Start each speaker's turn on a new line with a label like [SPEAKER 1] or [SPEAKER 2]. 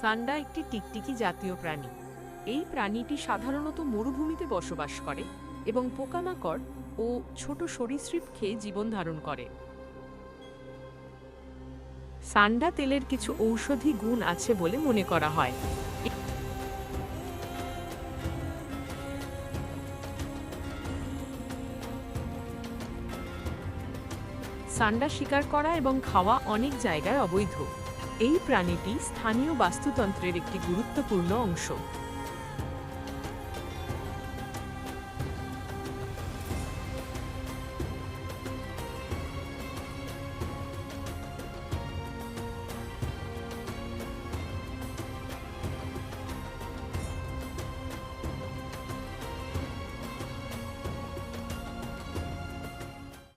[SPEAKER 1] সান্ডা একটি টিকটিকি জাতীয় প্রাণী। এই প্রাণীটি সাধারণত মরুভূমিতে বসবাস করে এবং পোকামাকড় ও ছোট সরীসৃপ খেয়ে জীবন ধারণ করে। সান্ডা তেলের কিছু ঔষধি গুণ আছে বলে মনে করা হয়। সান্ডা শিকার করা এবং খাওয়া অনেক জায়গায় অবৈধ। এই প্রাণীটি স্থানীয় বাস্তুতন্ত্রের একটি গুরুত্বপূর্ণ অংশ।